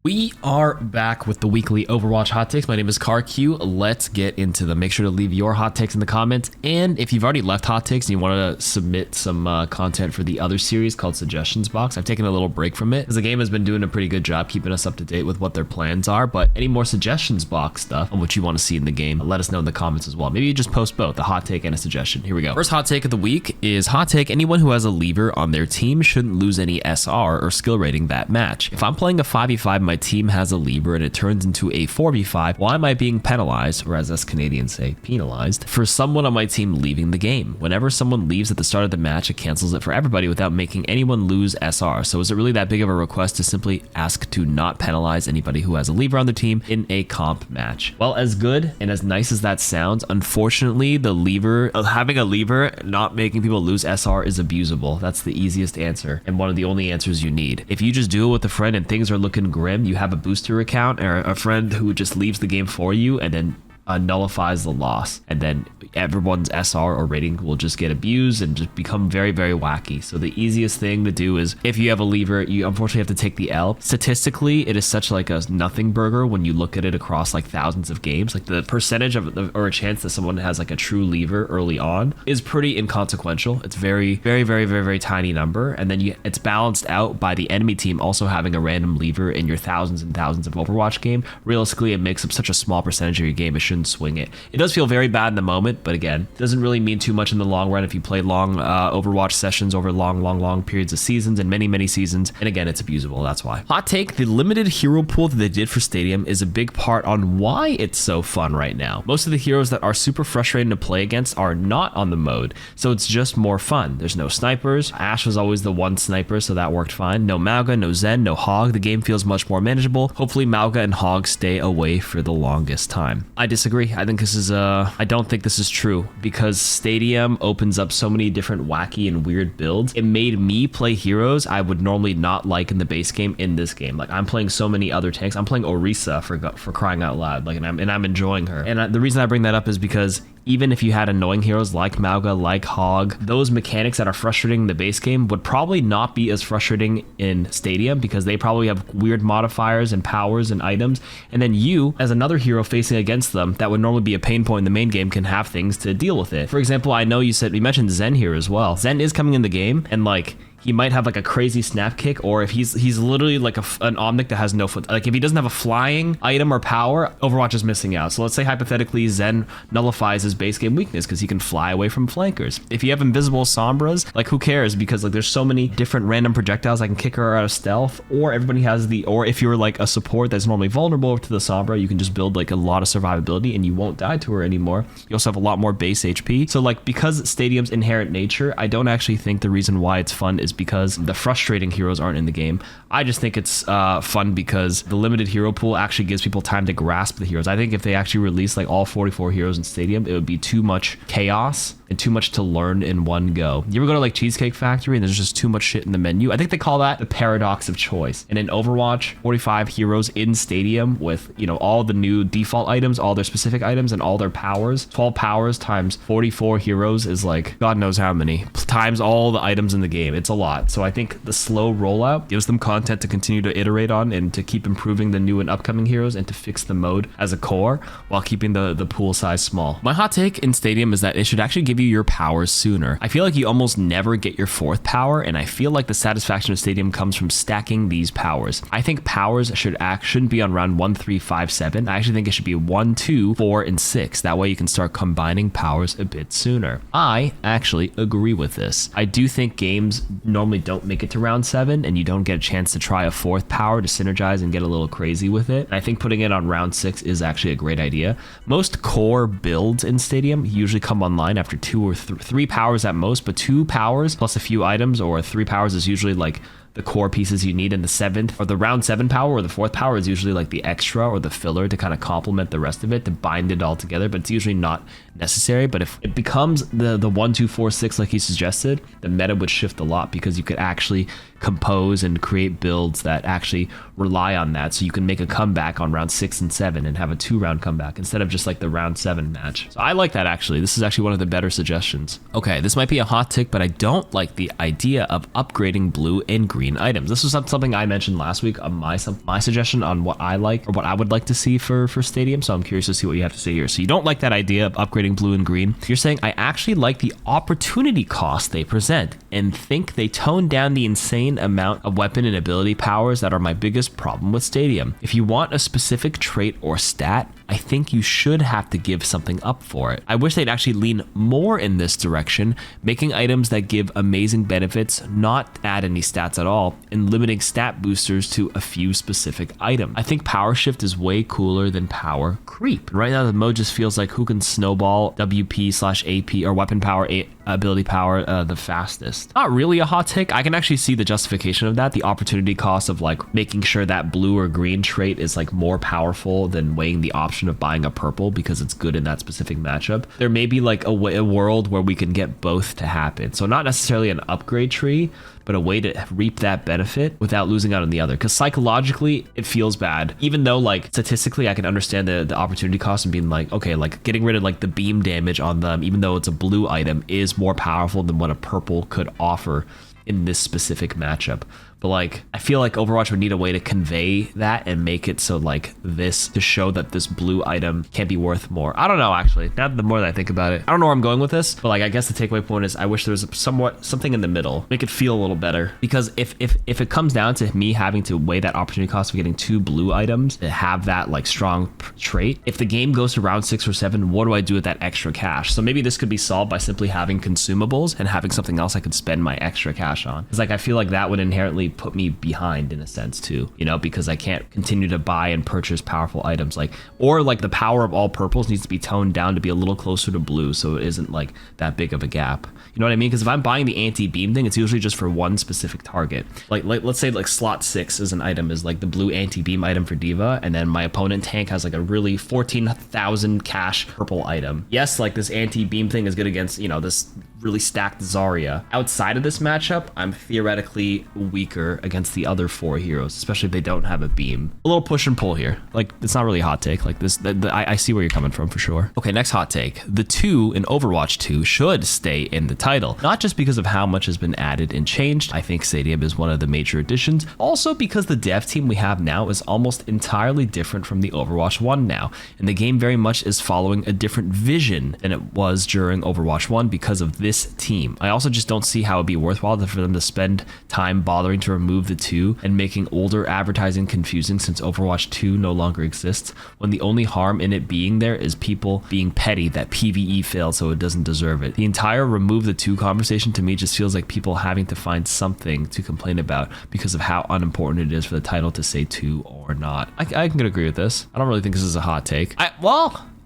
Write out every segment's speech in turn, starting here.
We are back with the weekly Overwatch hot takes. My name is KarQ. Let's get into them. Make sure to leave your hot takes in the comments. And if you've already left hot takes and you want to submit some content for the other series called Suggestions Box, I've taken a little break from it because the game has been doing a pretty good job keeping us up to date with what their plans are. But any more Suggestions Box stuff on what you want to see in the game, let us know in the comments as well. Maybe you just post both, a hot take and a suggestion. Here we go. First hot take of the week is hot take: anyone who has a lever on their team shouldn't lose any SR or skill rating that match. If I'm playing a 5v5, my team has a lever and it turns into a 4v5, why am I being penalized, or as us Canadians say, penalized, for someone on my team leaving the game? Whenever someone leaves at the start of the match, it cancels it for everybody without making anyone lose SR. So is it really that big of a request to simply ask to not penalize anybody who has a lever on their team in a comp match? Well, as good and as nice as that sounds, unfortunately, the lever, having a lever not making people lose SR is abusable. That's the easiest answer and one of the only answers you need. If you just do it with a friend and things are looking grim, you have a booster account or a friend who just leaves the game for you and then nullifies the loss, and then everyone's SR or rating will just get abused and just become very, very wacky. So the easiest thing to do is, if you have a lever, you unfortunately have to take the L. Statistically, it is such like a nothing burger when you look at it across like thousands of games. Like the percentage of or a chance that someone has like a true lever early on is pretty inconsequential. It's very, very, very, very, very tiny number, and then it's balanced out by the enemy team also having a random lever in your thousands and thousands of Overwatch game. Realistically, it makes up such a small percentage of your game. It shouldn't swing it. It does feel very bad in the moment, but again, it doesn't really mean too much in the long run if you play long Overwatch sessions over long periods of seasons and many seasons. And again, it's abusable. That's why. Hot take: the limited hero pool that they did for Stadium is a big part on why it's so fun right now. Most of the heroes that are super frustrating to play against are not on the mode, so it's just more fun. There's no snipers. Ashe was always the one sniper, so that worked fine. No Mauga, no Zen, no Hog. The game feels much more manageable. Hopefully Mauga and Hog stay away for the longest time. I disagree. I think this is I don't think this is true, because Stadium opens up so many different wacky and weird builds. It made me play heroes I would normally not like in the base game in this game. Like, I'm playing so many other tanks. I'm playing Orisa for crying out loud. Like, and I'm enjoying her. And the reason I bring that up is because even if you had annoying heroes like Mauga, like Hog, those mechanics that are frustrating in the base game would probably not be as frustrating in Stadium, because they probably have weird modifiers and powers and items. And then you, as another hero facing against them, that would normally be a pain point in the main game, can have things to deal with it. For example, I know you mentioned Zen here as well. Zen is coming in the game, and like, he might have like a crazy snap kick, or if he's literally like an Omnic that has no foot. Like, if he doesn't have a flying item or power, Overwatch is missing out. So let's say hypothetically Zen nullifies his base game weakness because he can fly away from flankers. If you have invisible Sombras, like, who cares? Because like, there's so many different random projectiles that can kick her out of stealth, or everybody has or if you're like a support that's normally vulnerable to the Sombra, you can just build like a lot of survivability and you won't die to her anymore. You also have a lot more base HP. So like, because Stadium's inherent nature, I don't actually think the reason why it's fun is because the frustrating heroes aren't in the game. I just think it's fun because the limited hero pool actually gives people time to grasp the heroes. I think if they actually released like all 44 heroes in Stadium, it would be too much chaos and too much to learn in one go. You ever go to like Cheesecake Factory and there's just too much shit in the menu? I think they call that the paradox of choice. And in Overwatch, 45 heroes in Stadium with, you know, all the new default items, all their specific items, and all their powers. 12 powers times 44 heroes is like God knows how many times all the items in the game. It's a lot. So I think the slow rollout gives them content to continue to iterate on and to keep improving the new and upcoming heroes and to fix the mode as a core while keeping the pool size small. My hot take in Stadium is that it should actually give you your powers sooner. I feel like you almost never get your fourth power, and I feel like the satisfaction of Stadium comes from stacking these powers. I think powers shouldn't be on round 1, 3, 5, 7. I actually think it should be 1, 2, 4, and 6. That way you can start combining powers a bit sooner. I actually agree with this. I do think games normally don't make it to round 7 and you don't get a chance to try a fourth power to synergize and get a little crazy with it. And I think putting it on round 6 is actually a great idea. Most core builds in Stadium usually come online after 2 or 3 powers at most, but 2 powers plus a few items, or 3 powers is usually like the core pieces you need in the 7th, or the round 7 power, or the 4th power is usually like the extra or the filler to kind of complement the rest of it, to bind it all together, but it's usually not necessary. But if it becomes the 1, 2, 4, 6 like he suggested, the meta would shift a lot because you could actually compose and create builds that actually rely on that, so you can make a comeback on round 6 and 7 and have a 2-round comeback instead of just like the round 7 match. So I like that actually. This is actually one of the better suggestions. Okay, this might be a hot take, but I don't like the idea of upgrading blue and green items. This was something I mentioned last week on my suggestion on what I like or what I would like to see for Stadium, so I'm curious to see what you have to say here. So you don't like that idea of upgrading blue and green. You're saying I actually like the opportunity cost they present and think they tone down the insane amount of weapon and ability powers that are my biggest problem with Stadium. If you want a specific trait or stat, I think you should have to give something up for it. I wish they'd actually lean more in this direction, making items that give amazing benefits, not add any stats at all, and limiting stat boosters to a few specific items. I think power shift is way cooler than power creep. Right now the mode just feels like who can snowball WP/AP or weapon power, ability power the fastest. Not really a hot take. I can actually see the justification of that, the opportunity cost of like making sure that blue or green trait is like more powerful than weighing the option of buying a purple because it's good in that specific matchup. There may be like a world where we can get both to happen. So not necessarily an upgrade tree, but a way to reap that benefit without losing out on the other. Because psychologically, it feels bad. Even though like statistically, I can understand the opportunity cost and being like, okay, like getting rid of like the beam damage on them, even though it's a blue item, is more powerful than what a purple could offer in this specific matchup. But like, I feel like Overwatch would need a way to convey that and make it so like this, to show that this blue item can be worth more. I don't know, actually. Now the more that I think about it, I don't know where I'm going with this, but like, I guess the takeaway point is I wish there was something in the middle, make it feel a little better. Because if it comes down to me having to weigh that opportunity cost of getting 2 blue items to have that like strong trait, if the game goes to round 6 or 7, what do I do with that extra cash? So maybe this could be solved by simply having consumables and having something else I could spend my extra cash on. It's like, I feel like that would inherently put me behind in a sense too, you know, because I can't continue to buy and purchase powerful items, like, or like the power of all purples needs to be toned down to be a little closer to blue, so it isn't like that big of a gap. You know what I mean? Because if I'm buying the anti-beam thing, it's usually just for one specific target. Like let's say like slot 6 as an item is like the blue anti-beam item for D.Va, and then my opponent tank has like a really 14,000 cash purple item. Yes, like this anti-beam thing is good against, you know, this really stacked Zarya. Outside of this matchup, I'm theoretically weaker against the other 4 heroes, especially if they don't have a beam. A little push and pull here. Like, it's not really a hot take. Like this, I see where you're coming from for sure. Okay, next hot take. The 2 in Overwatch 2 should stay in the title. Not just because of how much has been added and changed. I think Stadium is one of the major additions. Also because the dev team we have now is almost entirely different from the Overwatch 1 now. And the game very much is following a different vision than it was during Overwatch 1 because of this team. I also just don't see how it'd be worthwhile for them to spend time bothering to remove the 2 and making older advertising confusing since Overwatch 2 no longer exists, when the only harm in it being there is people being petty that PvE failed so it doesn't deserve it. The entire remove the 2 conversation to me just feels like people having to find something to complain about because of how unimportant it is for the title to say 2 or not. I can agree with this. I don't really think this is a hot take.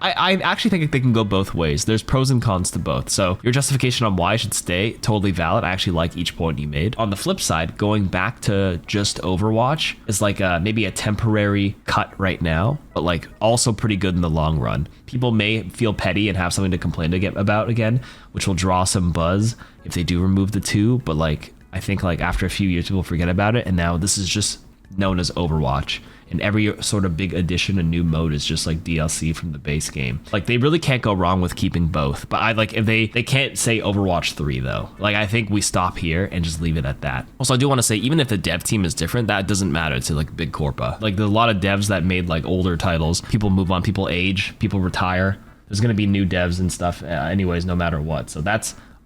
I actually think they can go both ways. There's pros and cons to both. So your justification on why it should stay, totally valid. I actually like each point you made. On the flip side, going back to just Overwatch is like maybe a temporary cut right now, but like also pretty good in the long run. People may feel petty and have something to complain about again, which will draw some buzz if they do remove the 2. But like, I think like after a few years, people forget about it. And now this is just known as Overwatch. And every sort of big addition, a new mode is just like DLC from the base game. Like they really can't go wrong with keeping both. But I like if they can't say Overwatch 3 though. Like I think we stop here and just leave it at that. Also, I do want to say even if the dev team is different, that doesn't matter to like big corpa. Like there's a lot of devs that made like older titles. People move on, people age, people retire. There's gonna be new devs and stuff anyways, no matter what. So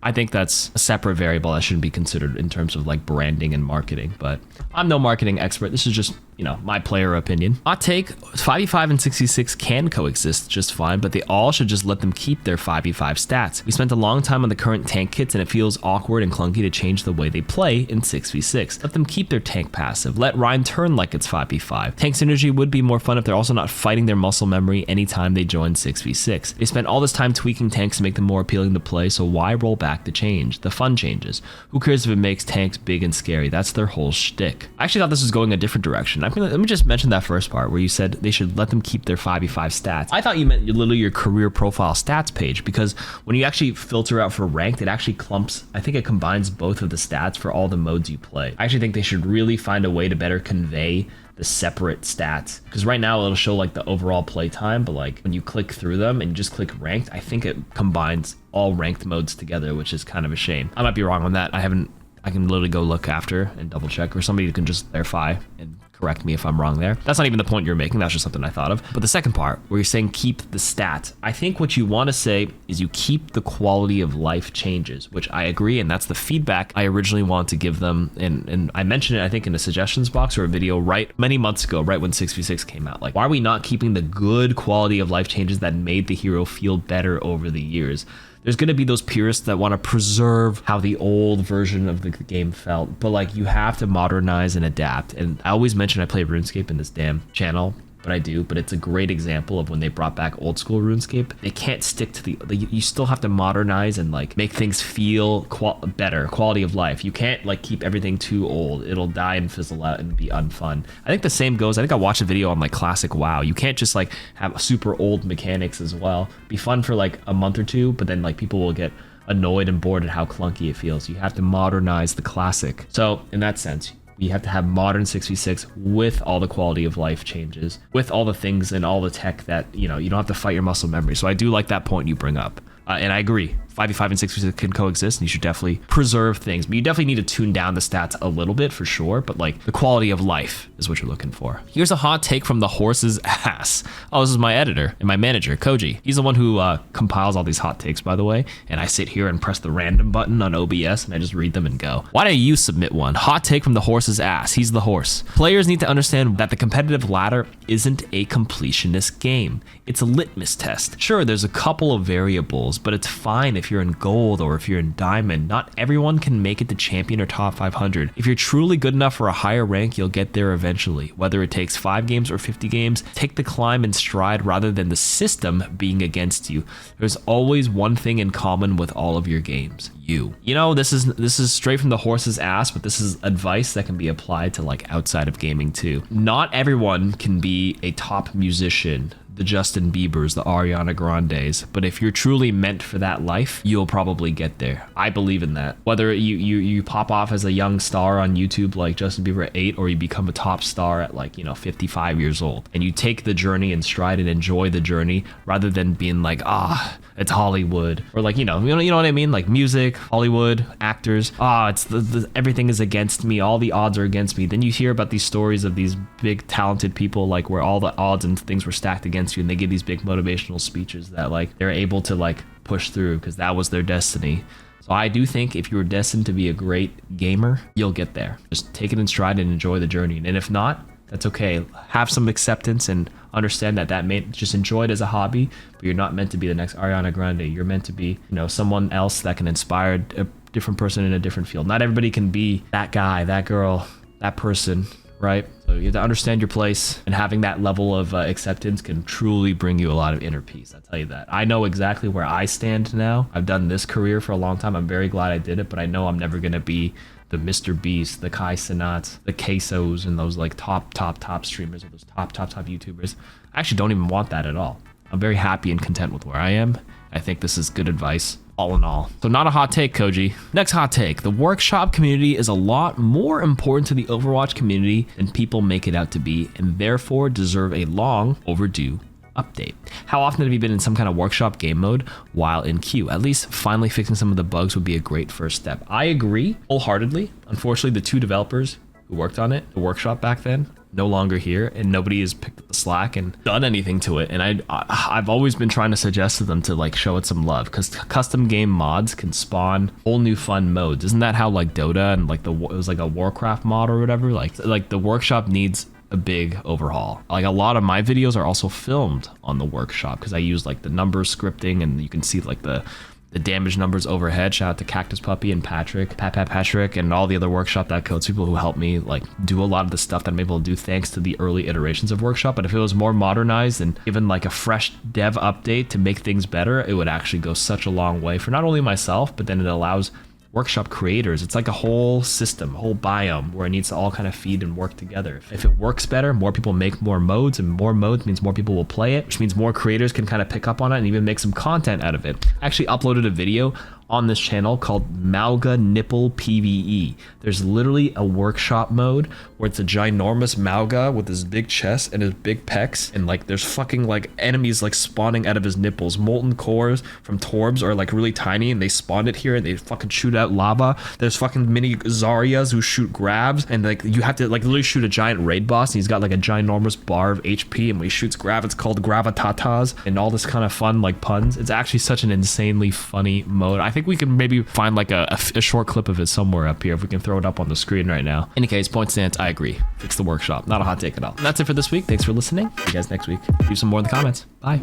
I think that's a separate variable that shouldn't be considered in terms of like branding and marketing, but I'm no marketing expert. This is just, you know, my player opinion. Hot take, 5v5 and 66 can coexist just fine, but they all should just let them keep their 5v5 stats. We spent a long time on the current tank kits and it feels awkward and clunky to change the way they play in 6v6. Let them keep their tank passive. Let Ryan turn like it's 5v5. Tank synergy would be more fun if they're also not fighting their muscle memory anytime they join 6v6. They spent all this time tweaking tanks to make them more appealing to play, so why roll back the change? The fun changes. Who cares if it makes tanks big and scary? That's their whole shtick. I actually thought this was going a different direction. I mean, let me just mention that first part where you said they should let them keep their 5v5 stats. I thought you meant literally your career profile stats page, because when you actually filter out for ranked, it actually clumps. I think it combines both of the stats for all the modes you play. I actually think they should really find a way to better convey the separate stats, because right now it'll show like the overall play time, but like when you click through them and you just click ranked, I think it combines all ranked modes together, which is kind of a shame. I might be wrong on that. I can literally go look after and double check, or somebody can just verify and correct me if I'm wrong there. That's not even the point you're making. That's just something I thought of. But the second part where you're saying keep the stats, I think what you want to say is you keep the quality of life changes, which I agree. And that's the feedback I originally wanted to give them. And I mentioned it, I think, in a suggestions box or a video many months ago, right when 6v6 came out. Like, why are we not keeping the good quality of life changes that made the hero feel better over the years? There's going to be those purists that want to preserve how the old version of the game felt, but like you have to modernize and adapt. And I always mention I play RuneScape in this damn channel, but I do, but it's a great example of when they brought back old school RuneScape. They can't stick to you still have to modernize and like make things feel better, quality of life. You can't like keep everything too old. It'll die and fizzle out and be unfun. I think the same goes, I think I watched a video on like classic WoW. You can't just like have super old mechanics as well. Be fun for like a month or two, but then like people will get annoyed and bored at how clunky it feels. You have to modernize the classic. So in that sense, you have to have modern 6v6 with all the quality of life changes, with all the things and all the tech that, you know, you don't have to fight your muscle memory. So I do like that point you bring up. And I agree, 5v5 and 6v6 can coexist, and you should definitely preserve things. But you definitely need to tune down the stats a little bit for sure. But like the quality of life is what you're looking for. Here's a hot take from the horse's ass. Oh, this is my editor and my manager, Koji. He's the one who compiles all these hot takes, by the way. And I sit here and press the random button on OBS and I just read them and go. Why don't you submit one? Hot take from the horse's ass. He's the horse. Players need to understand that the competitive ladder isn't a completionist game. It's a litmus test. Sure, there's a couple of variables, but it's fine if you're in gold or if you're in diamond. Not everyone can make it to champion or top 500. If you're truly good enough for a higher rank, you'll get there eventually. Whether it takes 5 games or 50 games, take the climb in stride rather than the system being against you. There's always one thing in common with all of your games. You know, this is straight from the horse's ass, but this is advice that can be applied to like outside of gaming too. Not everyone can be a top musician, the Justin Biebers, the Ariana Grandes, but if you're truly meant for that life, you'll probably get there. I believe in that. Whether you pop off as a young star on YouTube like Justin Bieber at 8, or you become a top star at like, you know, 55 years old, and you take the journey in stride and enjoy the journey rather than being like, it's Hollywood, or like, you know what I mean? Like music, Hollywood, actors. It's everything is against me. All the odds are against me. Then you hear about these stories of these big talented people, like where all the odds and things were stacked against you, and they give these big motivational speeches that like they're able to like push through because that was their destiny. So I do think if you were destined to be a great gamer, you'll get there. Just take it in stride and enjoy the journey. And if not, that's okay. Have some acceptance and understand that may just enjoy it as a hobby, but you're not meant to be the next Ariana Grande. You're meant to be, you know, someone else that can inspire a different person in a different field. Not everybody can be that guy, that girl, that person, right? So you have to understand your place, and having that level of acceptance can truly bring you a lot of inner peace. I'll tell you that. I know exactly where I stand now. I've done this career for a long time. I'm very glad I did it, but I know I'm never going to be the Mr. Beast, the Kai Cenats, the Quesos, and those like top streamers, or those top YouTubers. I actually don't even want that at all. I'm very happy and content with where I am. I think this is good advice all in all. So not a hot take, Koji. Next hot take. The workshop community is a lot more important to the Overwatch community than people make it out to be, and therefore deserve a long overdue update. How often have you been in some kind of workshop game mode while in queue? At least finally fixing some of the bugs would be a great first step. I agree wholeheartedly. Unfortunately, the 2 developers who worked on it, the workshop back then, no longer here, and nobody has picked up the slack and done anything to it. And I've always been trying to suggest to them to like show it some love, because custom game mods can spawn whole new fun modes. Isn't that how like Dota and like it was like a Warcraft mod or whatever? Like the workshop needs a big overhaul. Like a lot of my videos are also filmed on the workshop because I use like the numbers scripting, and you can see like the damage numbers overhead. Shout out to Cactus Puppy and Patrick, Patrick, and all the other workshop.codes people who helped me like do a lot of the stuff that I'm able to do thanks to the early iterations of workshop. But if it was more modernized and given like a fresh dev update to make things better, it would actually go such a long way for not only myself, but then it allows workshop creators. It's like a whole system, a whole biome where it needs to all kind of feed and work together. If it works better, more people make more modes, and more modes means more people will play it, which means more creators can kind of pick up on it and even make some content out of it. I actually uploaded a video on this channel called Mauga Nipple PvE. There's literally a workshop mode where it's a ginormous Mauga with his big chest and his big pecs, and like there's fucking like enemies like spawning out of his nipples. Molten cores from Torbs are like really tiny, and they spawned it here and they fucking shoot out lava. There's fucking mini Zaryas who shoot grabs, and like you have to like literally shoot a giant raid boss, and he's got like a ginormous bar of HP, and when he shoots grav, it's called gravitatas, and all this kind of fun like puns. It's actually such an insanely funny mode. I think we can maybe find like a short clip of it somewhere up here if we can throw it up on the screen right now. In any case, point stance, I agree. Fix the workshop. Not a hot take at all. And that's it for this week. Thanks for listening. See you guys next week. Do some more in the comments. Bye.